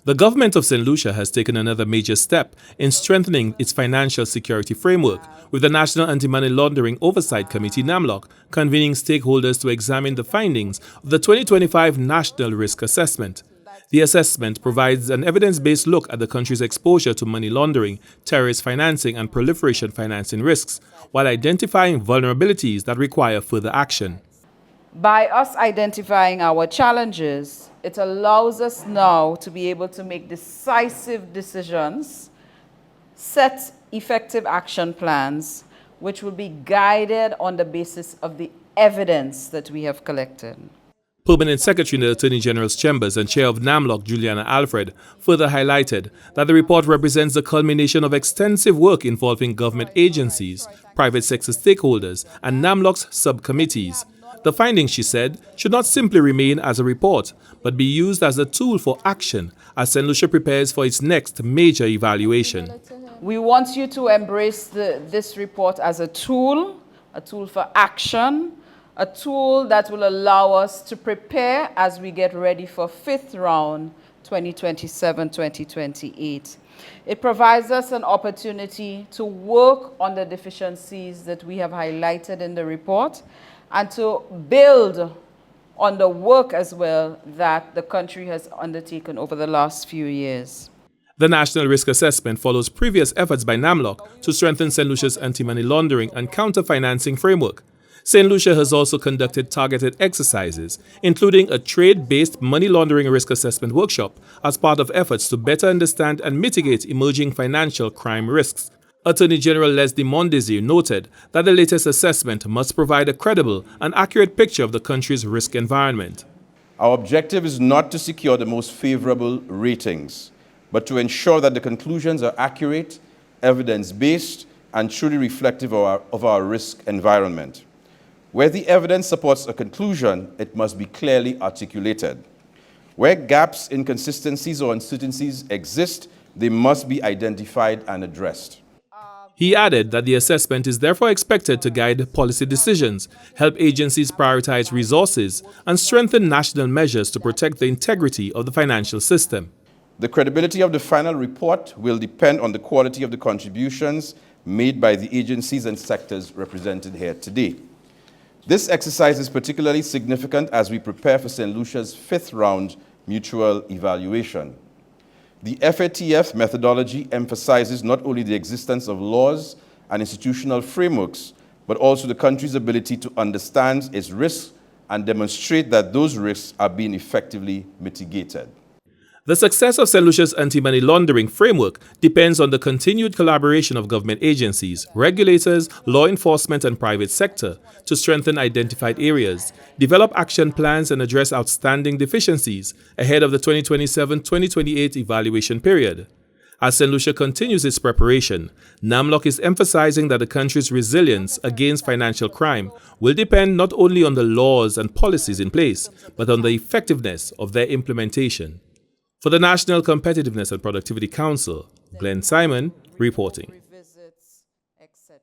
The government of St. Lucia has taken another major step in strengthening its financial security framework, with the National Anti-Money Laundering Oversight Committee (NAMLOC) convening stakeholders to examine the findings of the 2025 National Risk Assessment. The assessment provides an evidence-based look at the country's exposure to money laundering, terrorist financing, and proliferation financing risks, while identifying vulnerabilities that require further action. By us identifying our challenges, it allows us now to be able to make decisive decisions, set effective action plans, which will be guided on the basis of the evidence that we have collected. Permanent Secretary in the Attorney General's Chambers and Chair of NAMLOC, Juliana Alfred, further highlighted that the report represents the culmination of extensive work involving government agencies, private sector stakeholders, and NAMLOC's subcommittees. The findings, she said, should not simply remain as a report, but be used as a tool for action as St. Lucia prepares for its next major evaluation. We want you to embrace this report as a tool for action, a tool that will allow us to prepare as we get ready for fifth round 2027-2028. It provides us an opportunity to work on the deficiencies that we have highlighted in the report and to build on the work as well that the country has undertaken over the last few years. The National Risk Assessment follows previous efforts by NAMLOC to strengthen St. Lucia's anti-money laundering and counter-financing framework. St. Lucia has also conducted targeted exercises, including a trade-based money laundering risk assessment workshop as part of efforts to better understand and mitigate emerging financial crime risks. Attorney General Leslie Mondesir noted that the latest assessment must provide a credible and accurate picture of the country's risk environment. Our objective is not to secure the most favorable ratings, but to ensure that the conclusions are accurate, evidence-based, and truly reflective of our risk environment. Where the evidence supports a conclusion, it must be clearly articulated. Where gaps, inconsistencies, or uncertainties exist, they must be identified and addressed. He added that the assessment is therefore expected to guide policy decisions, help agencies prioritize resources, and strengthen national measures to protect the integrity of the financial system. The credibility of the final report will depend on the quality of the contributions made by the agencies and sectors represented here today. This exercise is particularly significant as we prepare for St. Lucia's fifth round mutual evaluation. The CFATF methodology emphasizes not only the existence of laws and institutional frameworks, but also the country's ability to understand its risks and demonstrate that those risks are being effectively mitigated. The success of St. Lucia's anti-money laundering framework depends on the continued collaboration of government agencies, regulators, law enforcement, and private sector to strengthen identified areas, develop action plans, and address outstanding deficiencies ahead of the 2027-2028 evaluation period. As St. Lucia continues its preparation, NAMLOC is emphasizing that the country's resilience against financial crime will depend not only on the laws and policies in place, but on the effectiveness of their implementation. For the National Competitiveness and Productivity Council, Glenn Simon reporting.